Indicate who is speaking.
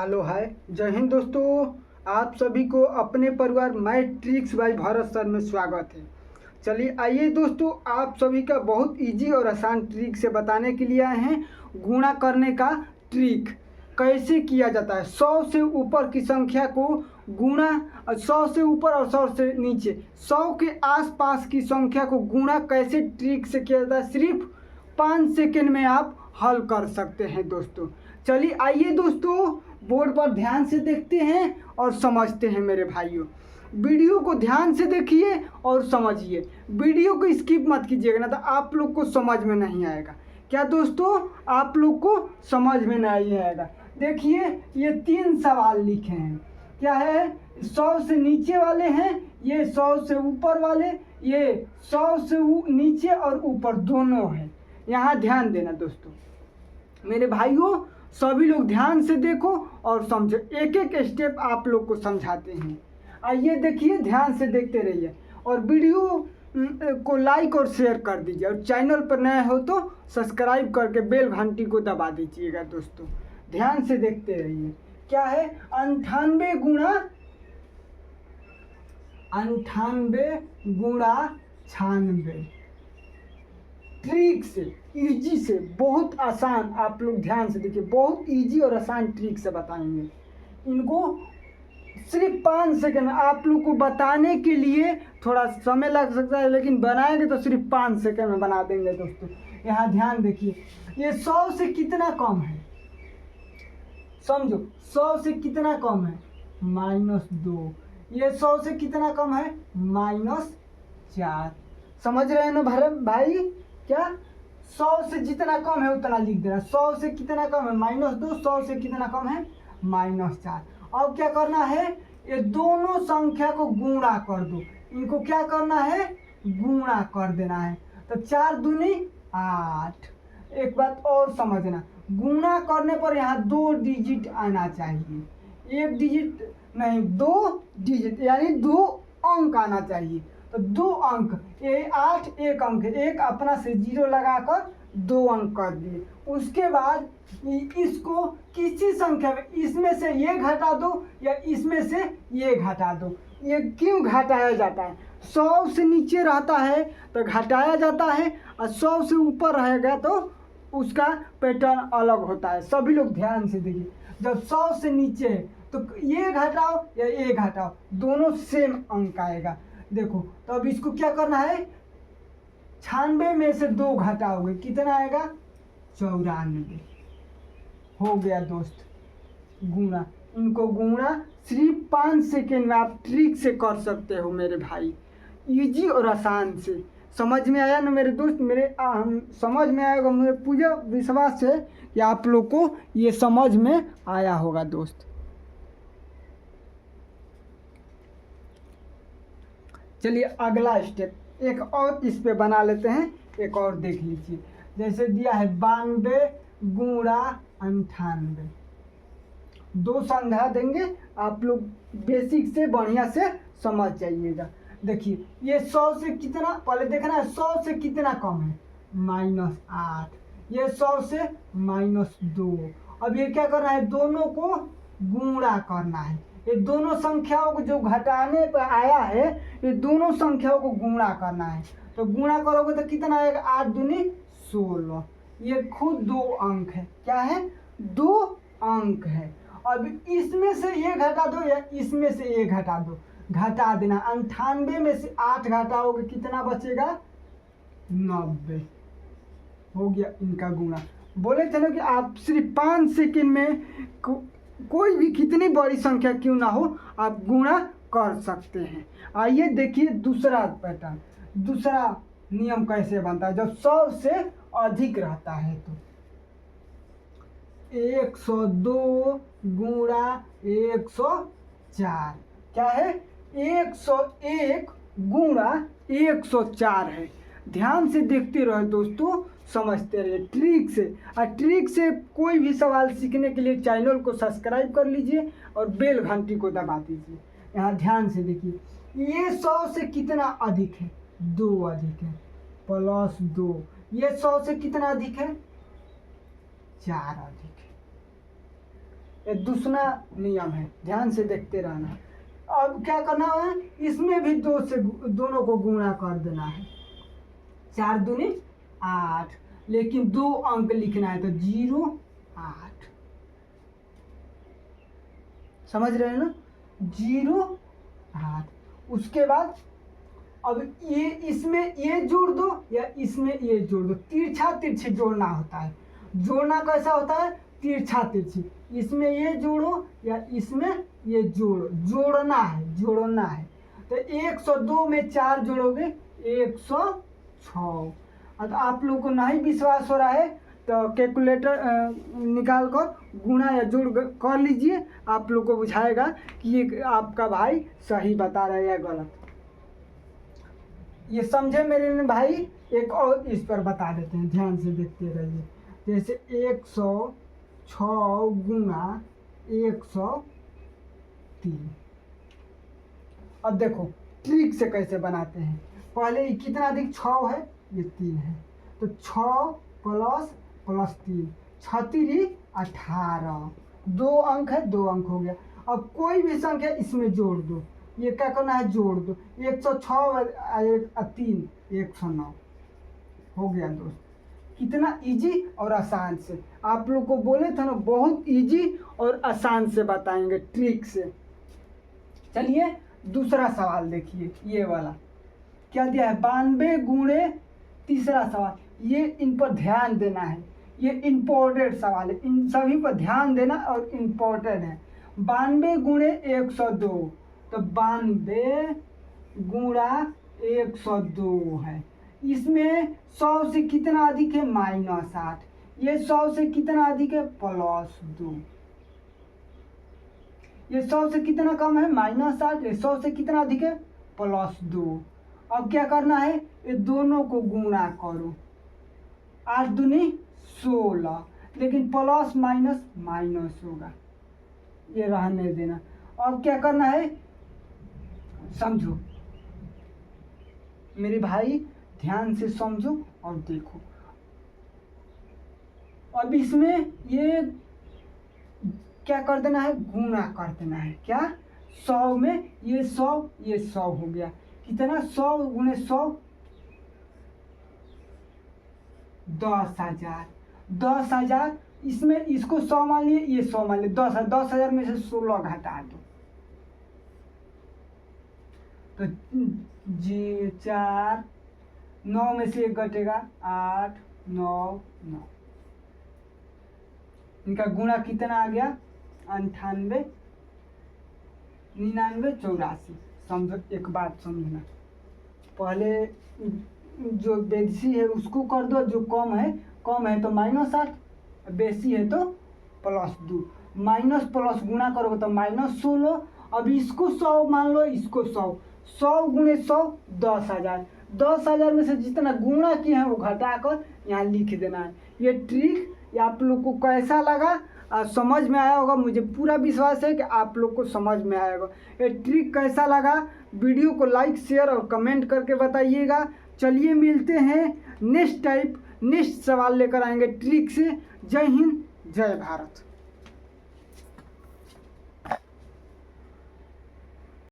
Speaker 1: Hello hi जय हिंद दोस्तों। आप सभी को अपने परिवार math tricks bye Bharat sir में स्वागत है। चलिए आइए दोस्तों, आप सभी का बहुत इजी और आसान ट्रिक से बताने के लिए आए हैं। गुणा करने का ट्रिक कैसे किया जाता है। 100 से ऊपर की संख्या को गुणा, 100 से ऊपर और 100 से नीचे, 100 के आसपास की संख्या को गुणा कैसे ट्रिक से किया जाता है, सिर्फ 5 सेकेंड में आप हल कर सकते हैं दोस्तों। चलिए आइए दोस्तों, बोर्ड पर ध्यान से देखते हैं और समझते हैं मेरे भाइयों। वीडियो को ध्यान से देखिए और समझिए, वीडियो को स्किप मत कीजिएगा, ना तो आप लोग को समझ में नहीं आएगा। क्या दोस्तों, आप लोग को समझ में नहीं आएगा। देखिए ये 3 सवाल लिखे हैं। क्या है, 100 से नीचे वाले हैं, ये 100 से ऊपर वाले, ये 100 से नीचे और ऊपर दोनों हैं। यहाँ ध्यान देना दोस्तों मेरे भाइयों, सभी लोग ध्यान से देखो और समझो। एक एक स्टेप आप लोग को समझाते हैं। आइए देखिए, ध्यान से देखते रहिए और वीडियो को लाइक और शेयर कर दीजिए, और चैनल पर नए हो तो सब्सक्राइब करके बेल घंटी को दबा दीजिएगा दोस्तों। ध्यान से देखते रहिए। क्या है, 98 गुणा 96 ट्रिक से, इजी से, बहुत आसान। आप लोग ध्यान से देखिए, बहुत इजी और आसान ट्रिक से बताएंगे। इनको सिर्फ 5 सेकंड में आप लोग को बताने के लिए थोड़ा समय लग सकता है, लेकिन बनाएंगे तो सिर्फ 5 सेकंड में बना देंगे दोस्तों। यहाँ ध्यान देखिए, ये 100 से कितना कम है, समझो। 100 से कितना कम है, -2। ये 100 से कितना कम है, -4। समझ रहे हैं ना भाई। क्या 100 से जितना कम है उतना लिख देना। 100 से कितना कम है, -2। 100 से कितना कम है, -4। अब क्या करना है, ये दोनों संख्या को गुणा कर दो। इनको क्या करना है, गुणा कर देना है। तो 4 दूनी 8। एक बात और समझना, गुणा करने पर यहाँ 2 डिजिट आना चाहिए। 1 डिजिट नहीं, 2 डिजिट यानी 2 अंक आना चाहिए। तो 2 अंक, ये 8 एक अंक है, एक अपना से 0 लगाकर 2 अंक कर दिए। उसके बाद इसको किसी संख्या में, इसमें से ये घटा दो या इसमें से ये घटा दो। ये क्यों घटाया जाता है, 100 से नीचे रहता है तो घटाया जाता है, और 100 से ऊपर रहेगा तो उसका पैटर्न अलग होता है। सभी लोग ध्यान से देखिए, जब 100 से नीचे है तो ये घटाओ या ये घटाओ, दोनों सेम अंक आएगा। देखो, तो अब इसको क्या करना है, 96 में से 2 घटाओगे, कितना आएगा, 94। हो गया दोस्त गुणा। इनको गुणा सिर्फ 5 सेकेंड में आप ट्रिक से कर सकते हो मेरे भाई, इजी और आसान से। समझ में आया ना मेरे दोस्त, समझ में आएगा। मुझे पूरा विश्वास है कि आप लोग को ये समझ में आया होगा दोस्त। चलिए अगला स्टेप एक और इस पे बना लेते हैं, एक और देख लीजिए। जैसे दिया है 92 गुणा 98। 2 संख्या देंगे, आप लोग बेसिक से बढ़िया से समझ जाइएगा। देखिए ये 100 से कितना, पहले देखना है 100 से कितना कम है, -8। ये 100 से -2। अब ये क्या करना है, दोनों को गुणा करना है। ये दोनों संख्याओं को जो घटाने पर आया है, ये दोनों संख्याओं को गुणा करना है। तो गुणा करोगे तो कितना आएगा, 8 दूनी 16। ये खुद 2 अंक है। क्या है, 2 अंक है। अब इसमें से ये घटा दो या इसमें से ये घटा दो, घटा देना। 98 में से 8 घटाओगे कितना बचेगा, 90। हो गया इनका गुणा। बोले थे ना कि आप सिर्फ 5 सेकेंड में कोई भी कितनी बड़ी संख्या क्यों ना हो, आप गुणा कर सकते हैं। आइए देखिए दूसरा पैटर्न, दूसरा नियम कैसे बनता है। जब 100 से अधिक रहता है तो 102 गुणा 104। क्या है, 101 गुणा 104 है। ध्यान से देखते रहो दोस्तों, समझते रहिए ट्रिक से। और ट्रिक से कोई भी सवाल सीखने के लिए चैनल को सब्सक्राइब कर लीजिए और बेल घंटी को दबा दीजिए। यहाँ ध्यान से देखिए, ये 100 से कितना अधिक है, 2 अधिक है, +2। ये 100 से कितना अधिक है, 4 अधिक है। ये दूसरा नियम है, ध्यान से देखते रहना। अब क्या करना है, इसमें भी दोनों को गुणा कर देना है। 4 दूनी 8, लेकिन 2 अंक लिखना है तो 0 8, समझ रहे हैं ना, 0 8। उसके बाद अब ये इसमें ये जोड़ दो या इसमें ये जोड़ दो, तिरछा तिरछी जोड़ना होता है। जोड़ना कैसा होता है, तिरछा तिरछी, इसमें ये जोड़ो या इसमें ये जोड़ो, जोड़ना है। तो 102 में 4 जोड़ोगे 106। अब आप लोग को नहीं विश्वास हो रहा है तो कैलकुलेटर निकाल कर गुणा या जोड़ कर लीजिए, आप लोग को बुझाएगा कि ये आपका भाई सही बता रहा है या गलत। ये समझे मेरे भाई। एक और इस पर बता देते हैं, ध्यान से देखते रहिए। जैसे 106 गुणा 103। अब देखो ट्रिक से कैसे बनाते हैं। पहले कितना अधिक 6 है, ये 3 है, तो 6 प्लस 3 36 18, 2 अंक है, 2 अंक हो गया। अब कोई भी संख्या इसमें जोड़ दो, ये क्या करना है, जोड़ दो। 106 3 109 हो गया दोस्त। कितना इजी और आसान से, आप लोग को बोले थे ना बहुत इजी और आसान से बताएंगे ट्रिक से। चलिए दूसरा सवाल देखिए, ये वाला क्या दिया है, 92 गुणे, तीसरा सवाल। ये इन पर ध्यान देना है, ये इम्पोर्टेंट सवाल है, इन सभी पर ध्यान देना और इम्पोर्टेंट है। 92 गुणे 102, तो 92 गुणा 102 है। इसमें 100 से कितना अधिक है, -8। ये 100 से कितना अधिक है, +2। ये 100 से कितना कम है, -8। ये 100 से कितना अधिक है, +2। अब क्या करना है, ये दोनों को गुणा करो। 8 दूनी 16, लेकिन प्लस माइनस माइनस होगा, ये रहने देना। अब क्या करना है, समझो मेरे भाई, ध्यान से समझो और देखो। अब इसमें ये क्या कर देना है, गुणा कर देना है। क्या, 100 में ये 100 ये 100 हो गया। कितना, 100 गुणे 100 10,000। 10,000 इसमें इसको 100 मान लिए, ये 100 मान लिए, 10,000 में से 16 घटा दो, तो जी 4 9 में से 1 घटेगा 8 9 9। इनका गुणा कितना आ गया, 98 99 84। समझो, एक बात समझना, पहले जो बेसी है उसको कर दो, जो कम है तो -8, बेसी है तो +2। माइनस प्लस गुणा करोगे तो -16। अब इसको 100 मान लो, इसको 100 गुणे 100 10,000। 10,000 में से जितना गुणा किए हैं वो घटाकर यहाँ लिख देना है। ये ट्रिक ये आप लोग को कैसा लगा, समझ में आया होगा, मुझे पूरा विश्वास है कि आप लोग को समझ में आया होगा। ये ट्रिक कैसा लगा, वीडियो को लाइक शेयर और कमेंट करके बताइएगा। चलिए मिलते हैं नेक्स्ट सवाल लेकर आएंगे ट्रिक से। जय हिंद, जय भारत।